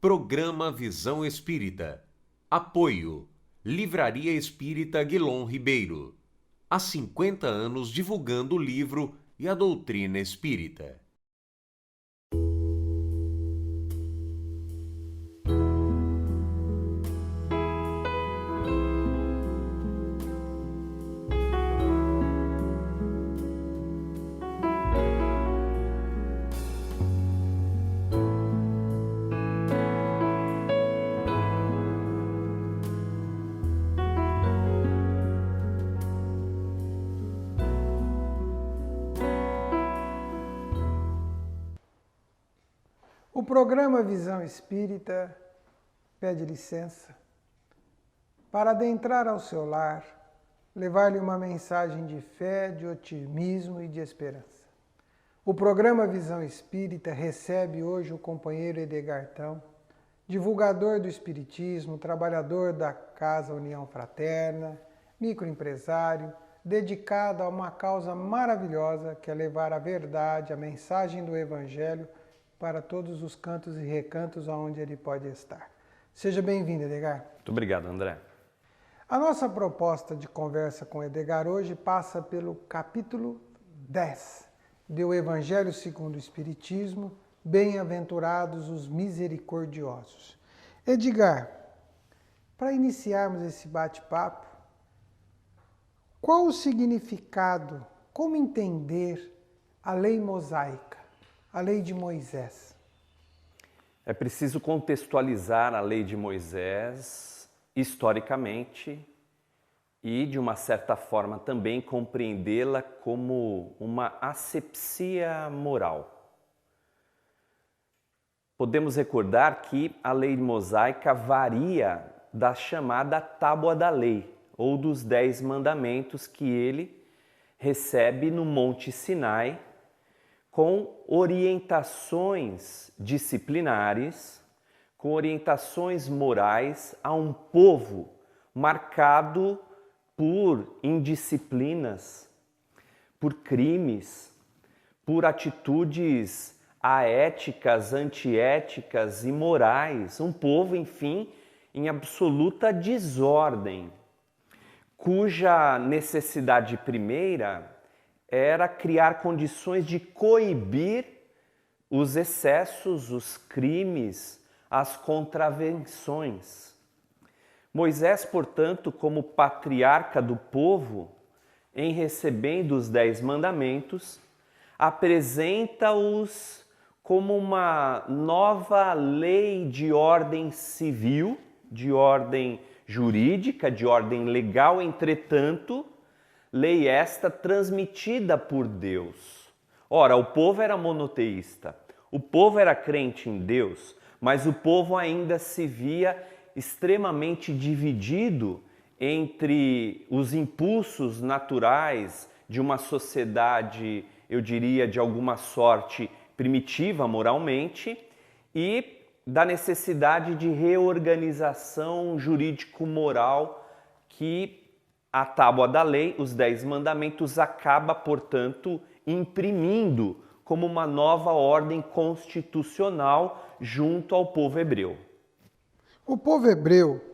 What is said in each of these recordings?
Programa Visão Espírita. Apoio. Livraria Espírita Guilom Ribeiro. Há 50 anos divulgando o livro e a doutrina espírita. O programa Visão Espírita pede licença para adentrar ao seu lar, levar-lhe uma mensagem de fé, de otimismo e de esperança. O programa Visão Espírita recebe hoje o companheiro Edgartão, divulgador do Espiritismo, trabalhador da Casa União Fraterna, microempresário, dedicado a uma causa maravilhosa que é levar a verdade, a mensagem do Evangelho para todos os cantos e recantos aonde ele pode estar. Seja bem-vindo, Edgar. Muito obrigado, André. A nossa proposta de conversa com Edgar hoje passa pelo capítulo 10 do Evangelho segundo o Espiritismo, Bem-aventurados os misericordiosos. Edgar, para iniciarmos esse bate-papo, qual o significado, como entender a lei mosaica, a lei de Moisés? É preciso contextualizar a lei de Moisés historicamente e, de uma certa forma, também compreendê-la como uma asepsia moral. Podemos recordar que a lei mosaica varia da chamada Tábua da Lei, ou dos 10 mandamentos que ele recebe no Monte Sinai, com orientações disciplinares, com orientações morais a um povo marcado por indisciplinas, por crimes, por atitudes aéticas, antiéticas, imorais, um povo, enfim, em absoluta desordem, cuja necessidade primeira era criar condições de coibir os excessos, os crimes, as contravenções. Moisés, portanto, como patriarca do povo, em recebendo os 10 mandamentos, apresenta-os como uma nova lei de ordem civil, de ordem jurídica, de ordem legal, entretanto, lei esta transmitida por Deus. Ora, o povo era monoteísta, o povo era crente em Deus, mas o povo ainda se via extremamente dividido entre os impulsos naturais de uma sociedade, eu diria, de alguma sorte primitiva moralmente, e da necessidade de reorganização jurídico-moral que a Tábua da Lei, os 10 mandamentos, acaba, portanto, imprimindo como uma nova ordem constitucional junto ao povo hebreu. O povo hebreu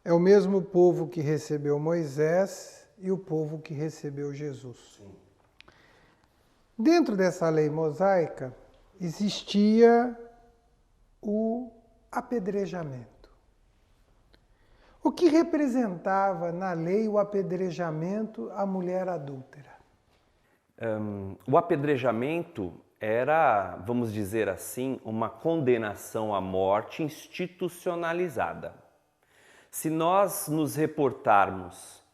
é o mesmo povo que recebeu Moisés e o povo que recebeu Jesus. Dentro dessa lei mosaica existia o apedrejamento. O que representava na lei o apedrejamento à mulher adúltera? O apedrejamento era, vamos dizer assim, uma condenação à morte institucionalizada. Se nós nos reportarmos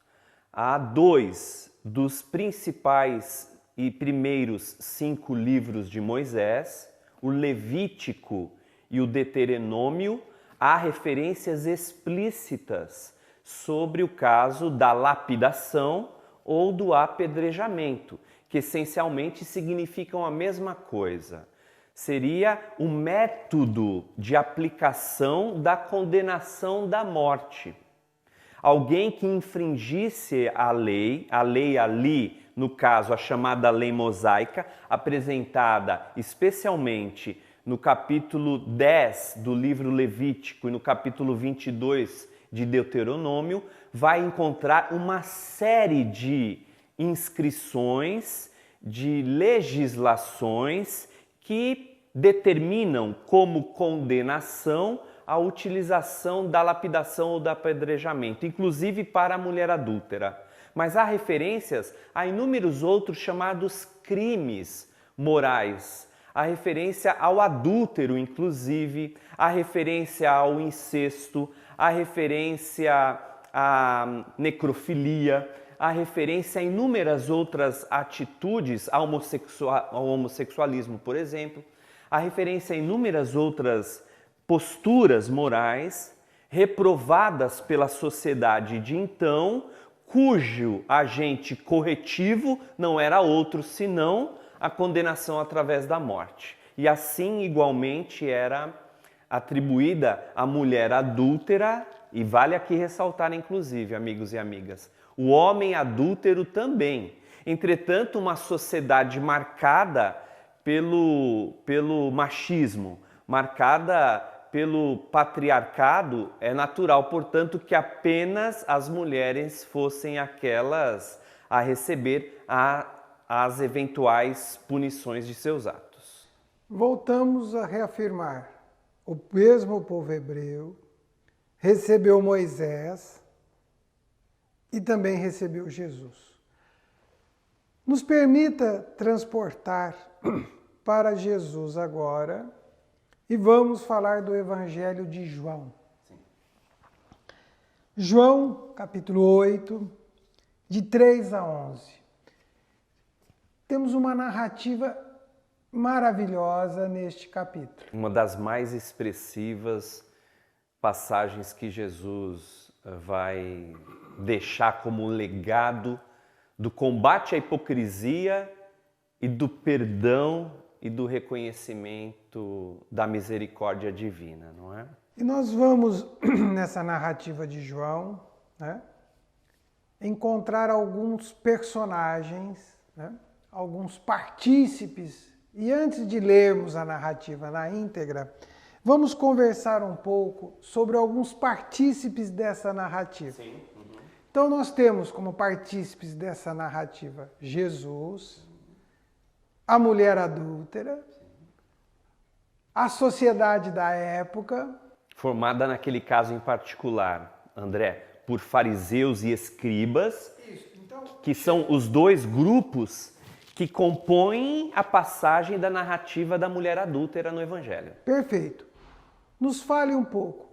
a 2 dos principais e primeiros 5 livros de Moisés, o Levítico e o Deuteronômio, há referências explícitas sobre o caso da lapidação ou do apedrejamento, que essencialmente significam a mesma coisa. Seria o método de aplicação da condenação da morte. Alguém que infringisse a lei ali, no caso a chamada lei mosaica, apresentada especialmente no capítulo 10 do livro Levítico e no capítulo 22 de Deuteronômio, vai encontrar uma série de inscrições, de legislações que determinam como condenação a utilização da lapidação ou do apedrejamento, inclusive para a mulher adúltera. Mas há referências a inúmeros outros chamados crimes morais. Há referência ao adúltero, inclusive, há referência ao incesto, há referência à necrofilia, há referência a inúmeras outras atitudes, ao homossexualismo, por exemplo, há referência a inúmeras outras posturas morais reprovadas pela sociedade de então, cujo agente corretivo não era outro senão a condenação através da morte. E assim, igualmente, era atribuída à mulher adúltera, e vale aqui ressaltar, inclusive, amigos e amigas, o homem adúltero também. Entretanto, uma sociedade marcada pelo machismo, marcada pelo patriarcado, é natural, portanto, que apenas as mulheres fossem aquelas a receber as eventuais punições de seus atos. Voltamos a reafirmar: o mesmo povo hebreu recebeu Moisés e também recebeu Jesus. Nos permita transportar para Jesus agora e vamos falar do Evangelho de João. Sim. João, capítulo 8, de 3 a 11. Temos uma narrativa maravilhosa neste capítulo. Uma das mais expressivas passagens que Jesus vai deixar como legado do combate à hipocrisia e do perdão e do reconhecimento da misericórdia divina, não é? E nós vamos, nessa narrativa de João, né, encontrar alguns personagens, né, alguns partícipes. E antes de lermos a narrativa na íntegra, vamos conversar um pouco sobre alguns partícipes dessa narrativa. Sim. Uhum. Então nós temos como partícipes dessa narrativa Jesus, a mulher adúltera, a sociedade da época. Formada naquele caso em particular, André, por fariseus e escribas, que são os dois grupos que compõem a passagem da narrativa da mulher adúltera no Evangelho. Perfeito. Nos fale um pouco.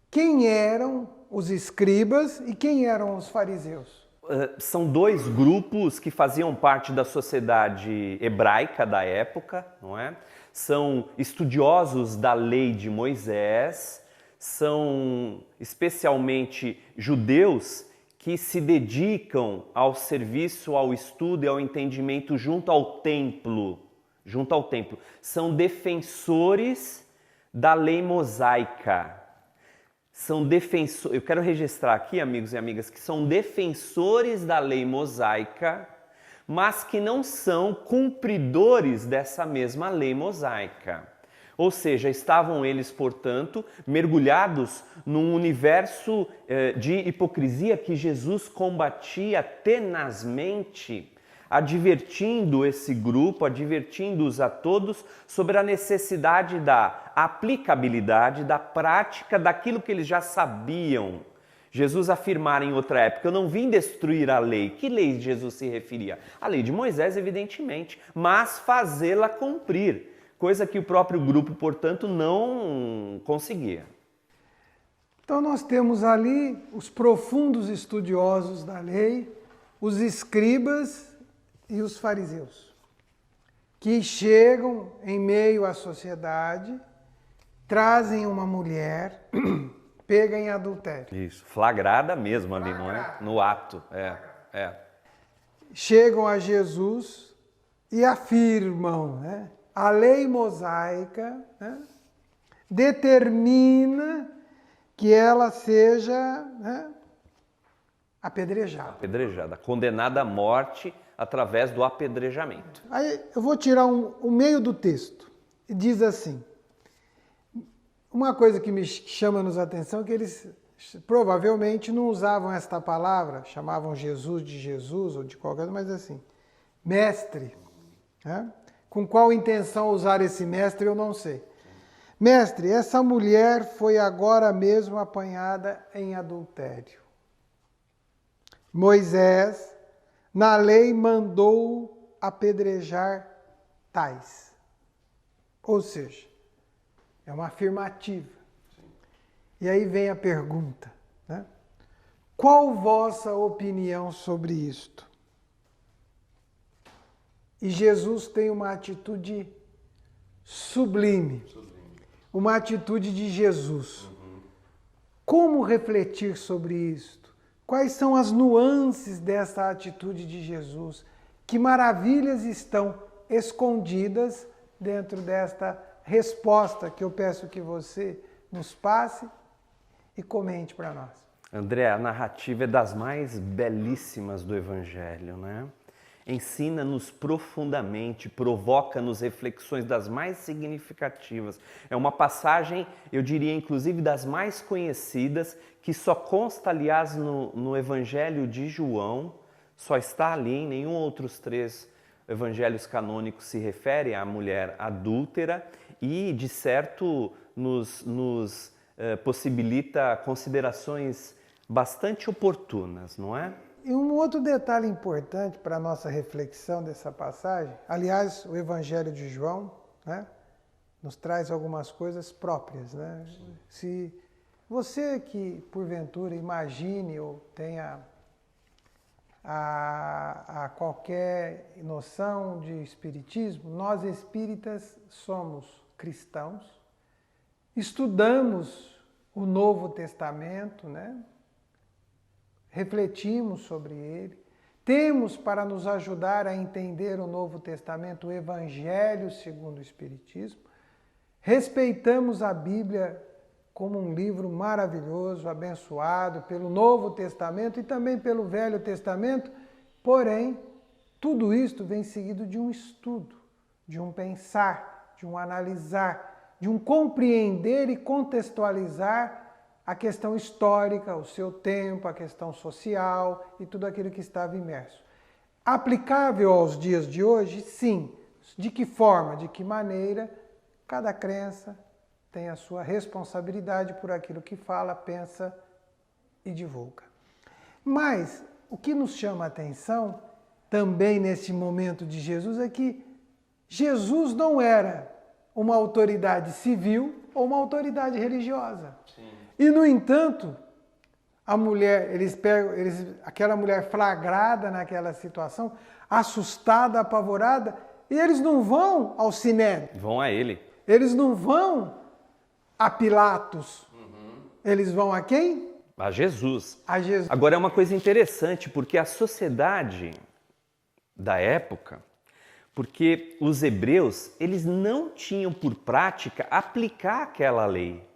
Quem eram os escribas e quem eram os fariseus? São dois grupos que faziam parte da sociedade hebraica da época, não é? São estudiosos da lei de Moisés, são especialmente judeus que se dedicam ao serviço, ao estudo e ao entendimento junto ao templo. São defensores da lei mosaica. Eu quero registrar aqui, amigos e amigas, que são defensores da lei mosaica, mas que não são cumpridores dessa mesma lei mosaica. Ou seja, estavam eles, portanto, mergulhados num universo de hipocrisia que Jesus combatia tenazmente, advertindo esse grupo, advertindo-os a todos sobre a necessidade da aplicabilidade, da prática daquilo que eles já sabiam. Jesus afirmara em outra época: eu não vim destruir a lei. Que lei Jesus se referia? A lei de Moisés, evidentemente, mas fazê-la cumprir, coisa que o próprio grupo, portanto, não conseguia. Então nós temos ali os profundos estudiosos da lei, os escribas e os fariseus, que chegam em meio à sociedade, trazem uma mulher pega em adultério. Isso, flagrada mesmo ali, não é? No ato, Chegam a Jesus e afirmam, né? A lei mosaica, né, determina que ela seja, né, apedrejada. Apedrejada, condenada à morte através do apedrejamento. Aí eu vou tirar o meio do texto. Diz assim: Uma coisa que me chama-nos a atenção é que eles provavelmente não usavam esta palavra, chamavam Jesus de Jesus ou de qualquer coisa, mas assim, mestre. Né? Com qual intenção usar esse mestre, eu não sei. Mestre, essa mulher foi agora mesmo apanhada em adultério. Moisés, na lei, mandou apedrejar tais. Ou seja, é uma afirmativa. E aí vem a pergunta, né? Qual vossa opinião sobre isto? E Jesus tem uma atitude sublime, uma atitude de Jesus. Como refletir sobre isto? Quais são as nuances dessa atitude de Jesus? Que maravilhas estão escondidas dentro desta resposta que eu peço que você nos passe e comente para nós. André, a narrativa é das mais belíssimas do Evangelho, né? Ensina-nos profundamente, provoca-nos reflexões das mais significativas. É uma passagem, eu diria, inclusive, das mais conhecidas, que só consta, aliás, no Evangelho de João, só está ali, em nenhum outros 3 evangelhos canônicos se refere à mulher adúltera e, de certo, nos possibilita considerações bastante oportunas, não é? E um outro detalhe importante para a nossa reflexão dessa passagem, aliás, o Evangelho de João, né, nos traz algumas coisas próprias. Né? Se você que, porventura, imagine ou tenha a qualquer noção de espiritismo, nós espíritas somos cristãos, estudamos o Novo Testamento, né? Refletimos sobre ele, temos para nos ajudar a entender o Novo Testamento, o Evangelho segundo o Espiritismo, respeitamos a Bíblia como um livro maravilhoso, abençoado pelo Novo Testamento e também pelo Velho Testamento, porém, tudo isto vem seguido de um estudo, de um pensar, de um analisar, de um compreender e contextualizar a questão histórica, o seu tempo, a questão social e tudo aquilo que estava imerso. Aplicável aos dias de hoje, sim. De que forma, de que maneira, cada crença tem a sua responsabilidade por aquilo que fala, pensa e divulga. Mas o que nos chama a atenção também nesse momento de Jesus é que Jesus não era uma autoridade civil ou uma autoridade religiosa. Sim. E, no entanto, a mulher, aquela mulher flagrada naquela situação, assustada, apavorada, e eles não vão ao Sinédrio. Vão a ele. Eles não vão a Pilatos. Eles vão a quem? A Jesus. A Jesus. Agora é uma coisa interessante, porque a sociedade da época, porque os hebreus, eles não tinham por prática aplicar aquela lei.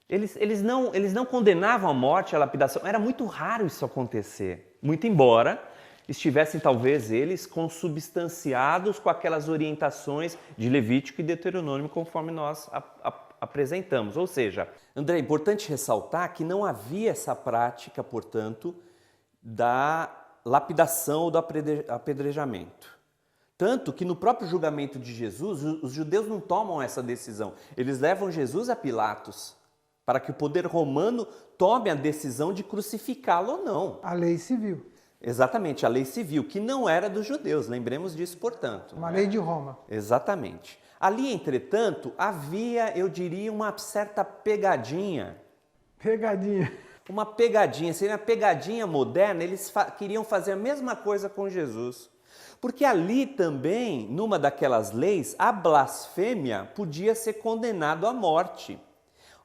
Eles não condenavam a morte, a lapidação. Era muito raro isso acontecer. Muito embora estivessem, talvez, eles consubstanciados com aquelas orientações de Levítico e Deuteronômio, conforme nós apresentamos. Ou seja, André, é importante ressaltar que não havia essa prática, portanto, da lapidação ou do apedrejamento. Tanto que no próprio julgamento de Jesus, os judeus não tomam essa decisão. Eles levam Jesus a Pilatos, para que o poder romano tome a decisão de crucificá-lo ou não. A lei civil. Exatamente, a lei civil, que não era dos judeus, lembremos disso, portanto. Uma lei de Roma. Exatamente. Ali, entretanto, havia, eu diria, uma certa pegadinha. Pegadinha. Uma pegadinha, seria uma pegadinha moderna, eles queriam fazer a mesma coisa com Jesus. Porque ali também, numa daquelas leis, a blasfêmia podia ser condenado à morte.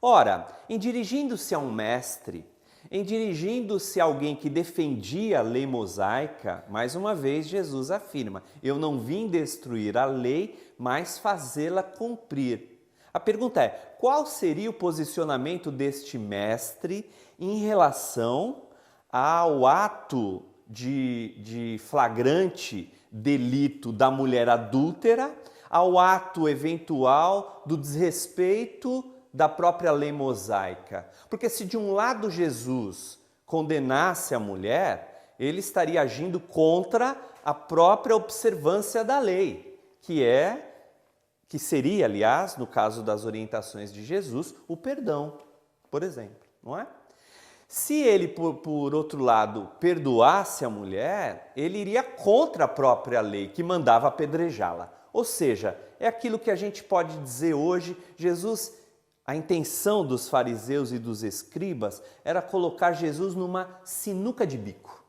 Ora, em dirigindo-se a um mestre, em dirigindo-se a alguém que defendia a lei mosaica, mais uma vez Jesus afirma: eu não vim destruir a lei, mas fazê-la cumprir. A pergunta é, qual seria o posicionamento deste mestre em relação ao ato de flagrante delito da mulher adúltera, ao ato eventual do desrespeito da própria lei mosaica. Porque se de um lado Jesus condenasse a mulher, ele estaria agindo contra a própria observância da lei, que seria, aliás, no caso das orientações de Jesus, o perdão, por exemplo, não é? Se ele, por outro lado, perdoasse a mulher, ele iria contra a própria lei, que mandava apedrejá-la. Ou seja, é aquilo que a gente pode dizer hoje, a intenção dos fariseus e dos escribas era colocar Jesus numa sinuca de bico.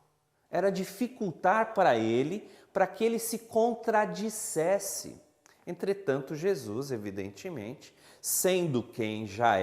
Era dificultar para que ele se contradissesse. Entretanto, Jesus, evidentemente, sendo quem já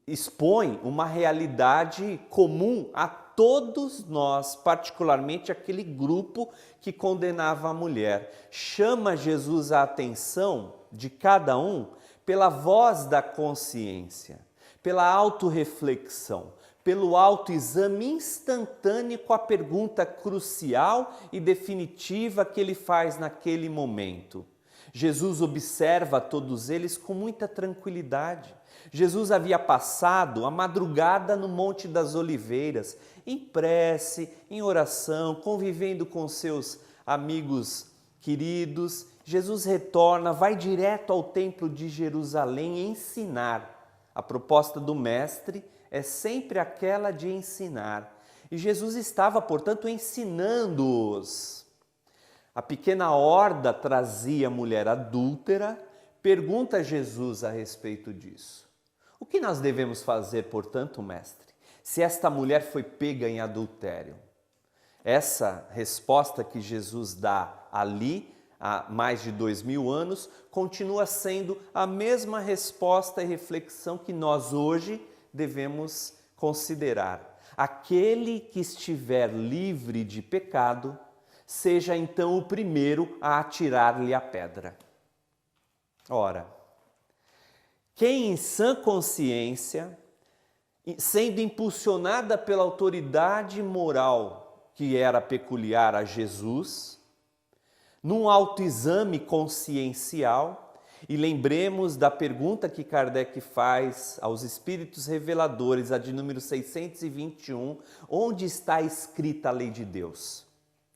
expõe uma realidade comum a todos nós, particularmente aquele grupo que condenava a mulher. Chama Jesus a atenção de cada um pela voz da consciência, pela autorreflexão, pelo autoexame instantâneo com a pergunta crucial e definitiva que ele faz naquele momento. Jesus observa todos eles com muita tranquilidade. Jesus havia passado a madrugada no Monte das Oliveiras, em prece, em oração, convivendo com seus amigos queridos. Jesus retorna, vai direto ao Templo de Jerusalém ensinar. A proposta do Mestre é sempre aquela de ensinar. E Jesus estava, portanto, ensinando-os. A pequena horda trazia a mulher adúltera. Pergunta Jesus a respeito disso. O que nós devemos fazer, portanto, mestre, se esta mulher foi pega em adultério? Essa resposta que Jesus dá ali, há mais de 2000 anos, continua sendo a mesma resposta e reflexão que nós hoje devemos considerar. Aquele que estiver livre de pecado, seja então o primeiro a atirar-lhe a pedra. Ora, quem em sã consciência, sendo impulsionada pela autoridade moral que era peculiar a Jesus, num autoexame consciencial, e lembremos da pergunta que Kardec faz aos espíritos reveladores, a de número 621, onde está escrita a lei de Deus?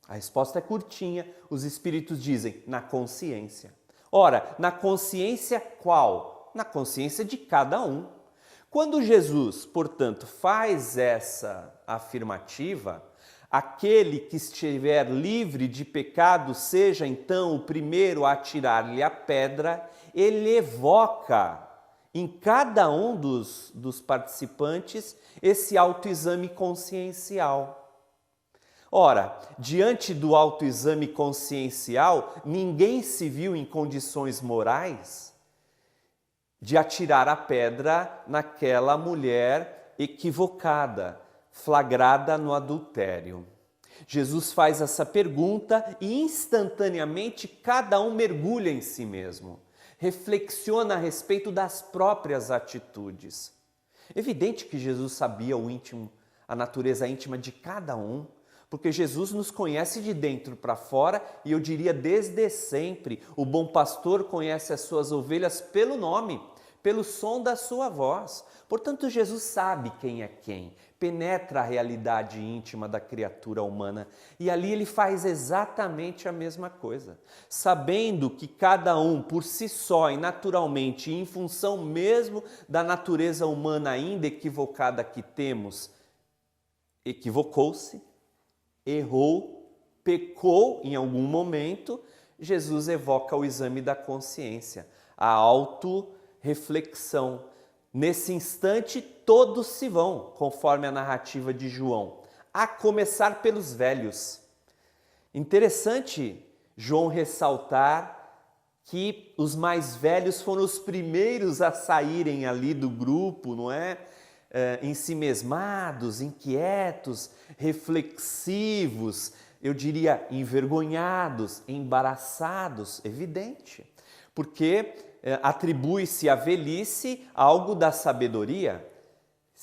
A resposta é curtinha, os espíritos dizem, na consciência. Ora, na consciência qual? Na consciência de cada um. Quando Jesus, portanto, faz essa afirmativa, aquele que estiver livre de pecado seja então o primeiro a atirar-lhe a pedra, ele evoca em cada um dos participantes esse autoexame consciencial. Ora, diante do autoexame consciencial, ninguém se viu em condições morais de atirar a pedra naquela mulher equivocada, flagrada no adultério. Jesus faz essa pergunta e instantaneamente cada um mergulha em si mesmo, reflexiona a respeito das próprias atitudes. Evidente que Jesus sabia o íntimo, a natureza íntima de cada um, porque Jesus nos conhece de dentro para fora e eu diria desde sempre. O bom pastor conhece as suas ovelhas pelo nome, pelo som da sua voz. Portanto, Jesus sabe quem é quem, penetra a realidade íntima da criatura humana e ali ele faz exatamente a mesma coisa. Sabendo que cada um por si só e naturalmente, em função mesmo da natureza humana ainda equivocada que temos, equivocou-se, errou, pecou em algum momento, Jesus evoca o exame da consciência, a autorreflexão. Nesse instante, todos se vão, conforme a narrativa de João, a começar pelos velhos. Interessante João ressaltar que os mais velhos foram os primeiros a saírem ali do grupo, não é? Ensimesmados, inquietos, reflexivos, eu diria envergonhados, embaraçados, evidente, porque atribui-se à velhice algo da sabedoria.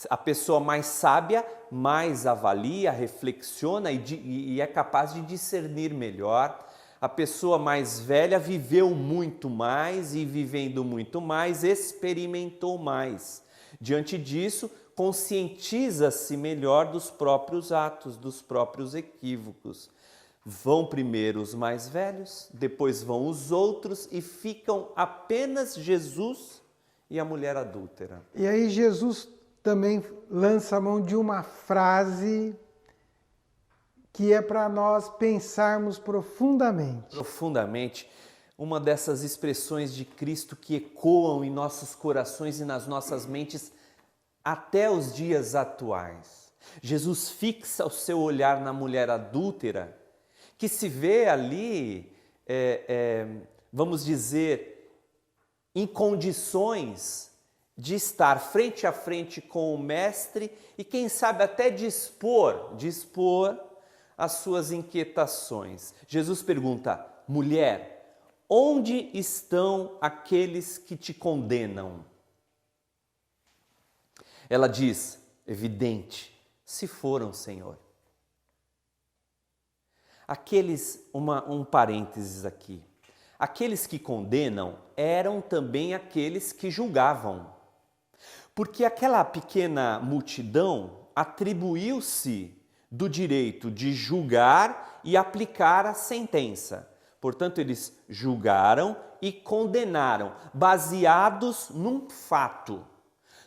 A pessoa mais sábia mais avalia, reflexiona e é capaz de discernir melhor. A pessoa mais velha viveu muito mais e, vivendo muito mais, experimentou mais. Diante disso, conscientiza-se melhor dos próprios atos, dos próprios equívocos. Vão primeiro os mais velhos, depois vão os outros e ficam apenas Jesus e a mulher adúltera. E aí Jesus também lança a mão de uma frase que é para nós pensarmos profundamente. Profundamente, uma dessas expressões de Cristo que ecoam em nossos corações e nas nossas mentes até os dias atuais. Jesus fixa o seu olhar na mulher adúltera, que se vê ali, vamos dizer, em condições de estar frente a frente com o Mestre e quem sabe até dispor as suas inquietações. Jesus pergunta: mulher, onde estão aqueles que te condenam? Ela diz: evidente, se foram, Senhor. Um parênteses aqui. Aqueles que condenam eram também aqueles que julgavam. Porque aquela pequena multidão atribuiu-se do direito de julgar e aplicar a sentença. Portanto, eles julgaram e condenaram, baseados num fato.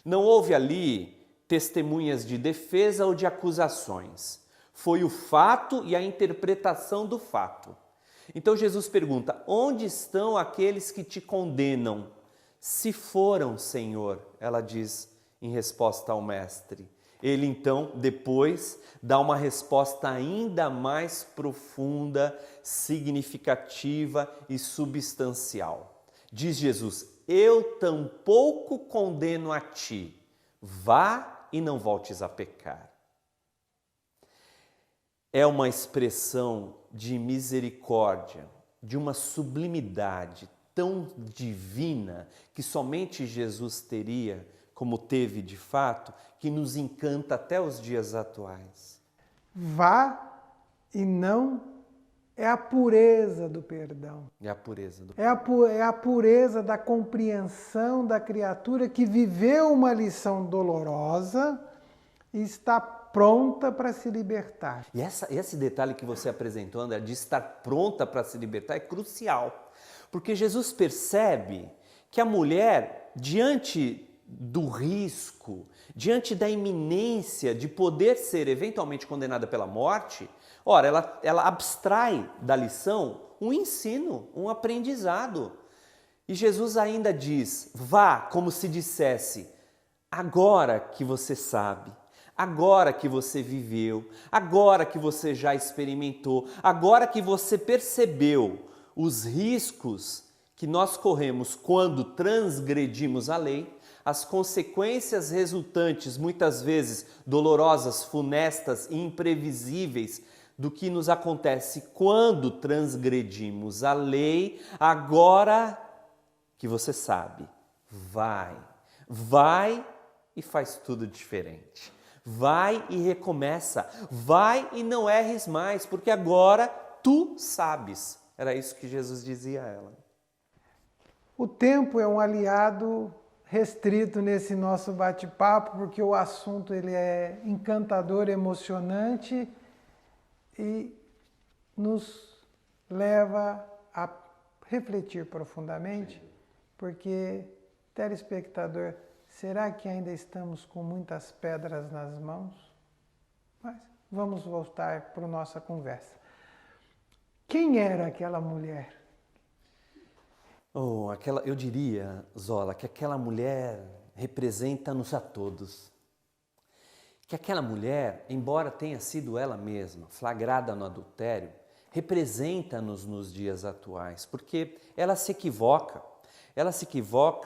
Não houve ali testemunhas de defesa ou de acusações. Foi o fato e a interpretação do fato. Então Jesus pergunta: onde estão aqueles que te condenam? Se foram, Senhor, ela diz em resposta ao Mestre. Ele então, depois, dá uma resposta ainda mais profunda, significativa e substancial. Diz Jesus: eu tampouco condeno a ti, vá e não voltes a pecar. É uma expressão de misericórdia, de uma sublimidade tão divina que somente Jesus teria, como teve de fato, que nos encanta até os dias atuais. Vá e não é a pureza do perdão. É a pureza do É a pureza da compreensão da criatura que viveu uma lição dolorosa e está pronta para se libertar. E esse detalhe que você apresentou, André, de estar pronta para se libertar, é crucial. Porque Jesus percebe que a mulher, diante do risco, diante da iminência de poder ser eventualmente condenada pela morte, ora, ela abstrai da lição um ensino, um aprendizado. E Jesus ainda diz: vá, como se dissesse, agora que você sabe, agora que você viveu, agora que você já experimentou, agora que você percebeu os riscos que nós corremos quando transgredimos a lei, as consequências resultantes, muitas vezes dolorosas, funestas e imprevisíveis, do que nos acontece quando transgredimos a lei, agora que você sabe, vai e faz tudo diferente. Vai e recomeça, vai e não erres mais, porque agora tu sabes. Era isso que Jesus dizia a ela. O tempo é um aliado restrito nesse nosso bate-papo, porque o assunto ele é encantador, emocionante e nos leva a refletir profundamente, porque, telespectador, será que ainda estamos com muitas pedras nas mãos? Mas vamos voltar para a nossa conversa. Quem era aquela mulher? Eu diria, Zola, que aquela mulher representa-nos a todos. Que aquela mulher, embora tenha sido ela mesma flagrada no adultério, representa-nos nos dias atuais, porque ela se equivoca,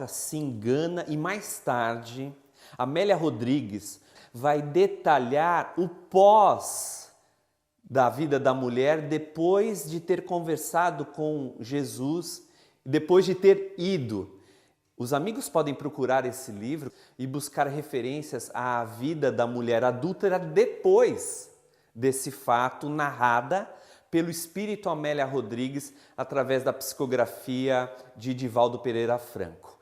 se engana e mais tarde, Amélia Rodrigues vai detalhar o pós da vida da mulher depois de ter conversado com Jesus, depois de ter ido. Os amigos podem procurar esse livro e buscar referências à vida da mulher adúltera depois desse fato, narrada pelo Espírito Amélia Rodrigues, através da psicografia de Divaldo Pereira Franco.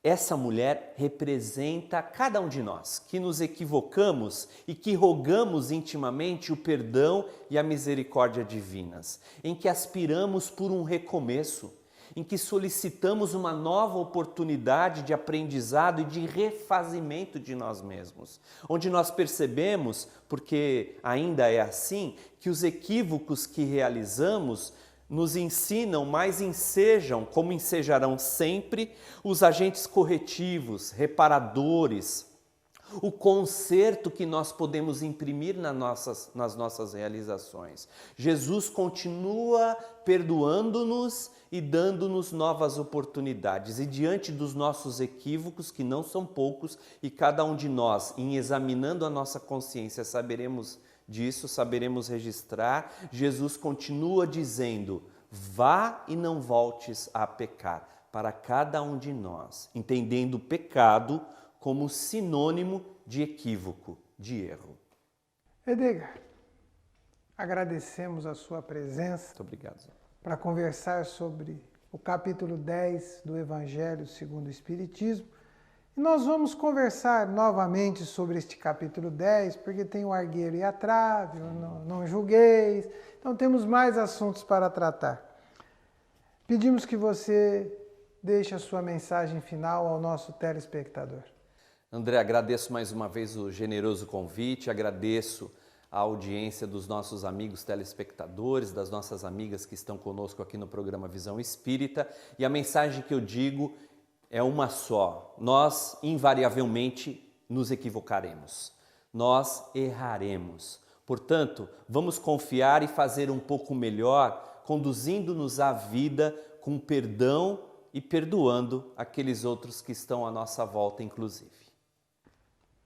Essa mulher representa cada um de nós, que nos equivocamos e que rogamos intimamente o perdão e a misericórdia divinas, em que aspiramos por um recomeço, em que solicitamos uma nova oportunidade de aprendizado e de refazimento de nós mesmos, onde nós percebemos, porque ainda é assim, que os equívocos que realizamos nos ensinam, mas ensejam, como ensejarão sempre, os agentes corretivos, reparadores, o conserto que nós podemos imprimir nas nossas realizações. Jesus continua perdoando-nos e dando-nos novas oportunidades. E diante dos nossos equívocos, que não são poucos, e cada um de nós, em examinando a nossa consciência, saberemos disso, saberemos registrar, Jesus continua dizendo: vá e não voltes a pecar, para cada um de nós, entendendo o pecado como sinônimo de equívoco, de erro. Edgar, agradecemos a sua presença. Muito obrigado, Zé. Para conversar sobre o capítulo 10 do Evangelho segundo o Espiritismo. E nós vamos conversar novamente sobre este capítulo 10, porque tem o argueiro e a trave, o não julgueis, então temos mais assuntos para tratar. Pedimos que você deixe a sua mensagem final ao nosso telespectador. André, agradeço mais uma vez o generoso convite, agradeço a audiência dos nossos amigos telespectadores, das nossas amigas que estão conosco aqui no programa Visão Espírita, e a mensagem que eu digo é uma só: nós invariavelmente nos equivocaremos, nós erraremos. Portanto, vamos confiar e fazer um pouco melhor, conduzindo-nos à vida com perdão e perdoando aqueles outros que estão à nossa volta, inclusive.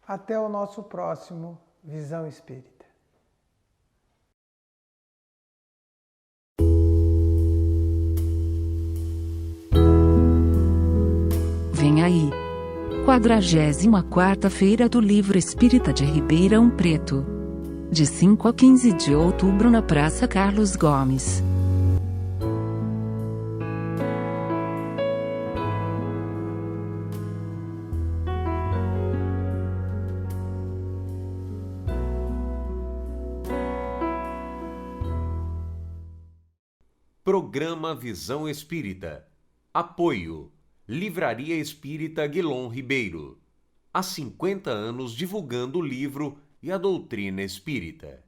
Até o nosso próximo Visão Espírita. Vem aí. 44ª Feira do Livro Espírita de Ribeirão Preto. De 5 a 15 de outubro na Praça Carlos Gomes. Programa Visão Espírita. Apoio. Livraria Espírita Guilom Ribeiro. Há 50 anos divulgando o livro e a doutrina espírita.